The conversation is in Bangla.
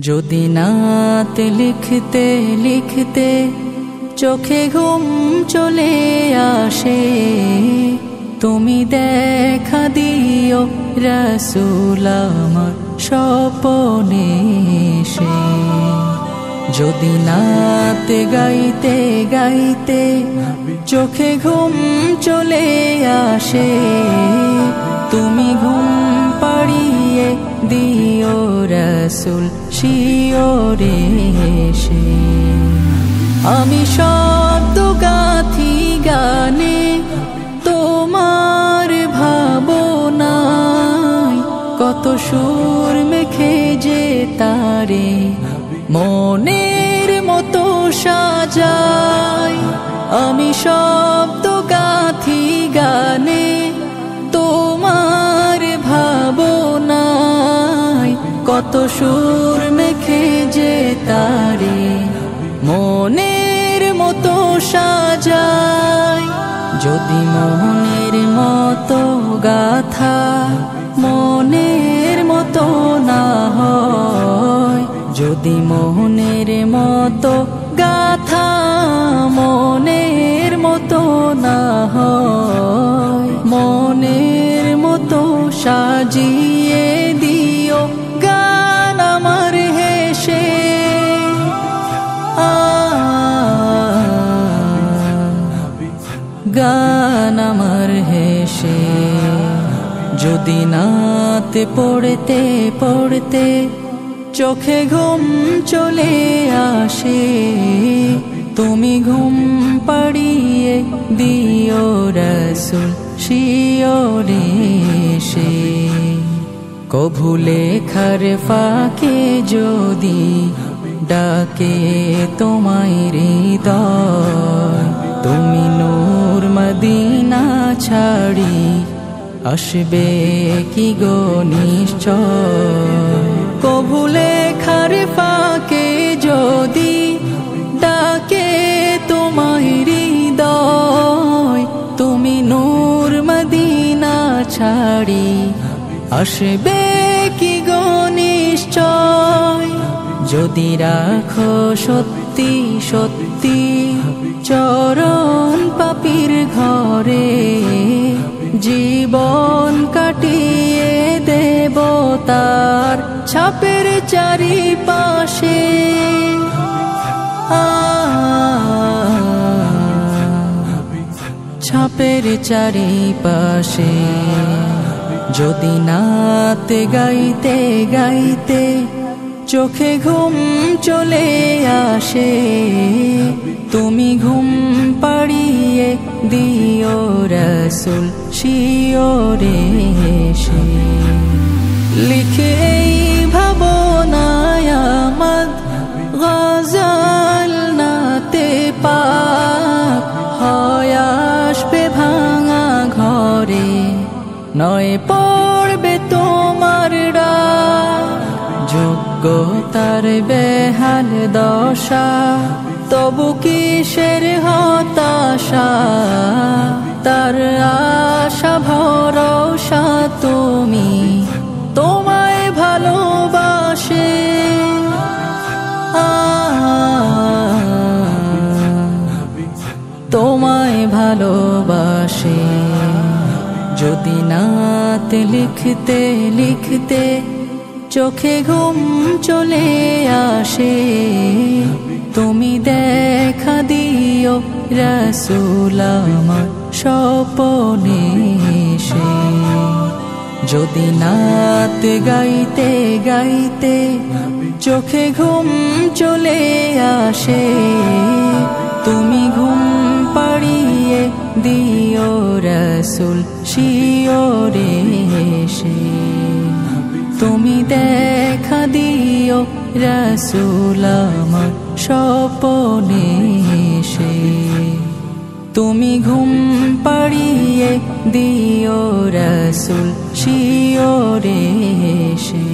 যদি নাত লিখতে লিখতে চোখে ঘুম চলে আসে, তুমি দেখা দিও রাসূল আমার স্বপনে এসে। যদি নাত গাইতে গাইতে চোখে ঘুম চলে আসে, তুমি ঘুম পাড়িয়ে দিও রাসূল শিওরে এসে। আমি শব্দ গাথি গানে তোমার ভাবনায়, কত সুর মেখে যে তারে মনের মতো সাজাই। আমি শব্দ গাথি গানে তোমার ভাবনায়, কত সুর মেখে যে তারে মনের মতো সাজাই। যদি মনের মতো গাথা মনের মতো না হয়, যদি মনের মতো গাথা মনের মতো না হয়, মনের মতো সাজিয়ে দিও গান আমার হেসে। গান আমার হেসে। যদি নাত পড়তে পড়তে চোখে ঘুম চলে আসে, তুমি ঘুম পাড়িয়ে দিও রাসূল শিওরে এসে। কভু লেখার ফাঁকে যদি ডাকে তোমায় হৃদয়, তুমি নূর মদিনা ছাড়ি আসবে কি গো নিশ্চয়। কভু লেখার ফাঁকে যদি ডাকে তোমায় হৃদয়, তুমি নূর মদিনা ছাড়ি আসবে কি গো নিশ্চয়। যদি রাখো সত্যি সত্যি চরণ পাপীর ঘরে, জীবন কাটিয়ে দেব তার ছাপের চারিপাশে। ছাপের চারিপাশে। যদি নাত গাইতে গাইতে চোখে ঘুম চলে আসে, তুমি ঘুম পাড়িয়ে দিও রাসূল শিওরে এসে। লিখে এই ভাবনায় আমদ গজল নাতে পাক, হয় আসবে ভাঙা ঘরে, নয় পড়বে তোমার ডাক। যোগ্যতার বেহাল দশা, তবু কিসের হতাশা, তার আশা ভরসা তুমি, তোমায় ভালোবাসে। তোমায় ভালোবাসে। যদি নাত লিখতে লিখতে চোখে ঘুম চলে আসে, তুমি দেখা দিও রাসূল আমার স্বপনে এসে। যদি নাত গাইতে গাইতে চোখে ঘুম চলে আসে, তুমি ঘুম পাড়িয়ে দিও রাসূল শিওরে এসে। তুমি দেখা দিও রাসূল আমার স্বপনে এসে। তুমি ঘুম পাড়িয়ে দিও রাসূল শিওরে এসে।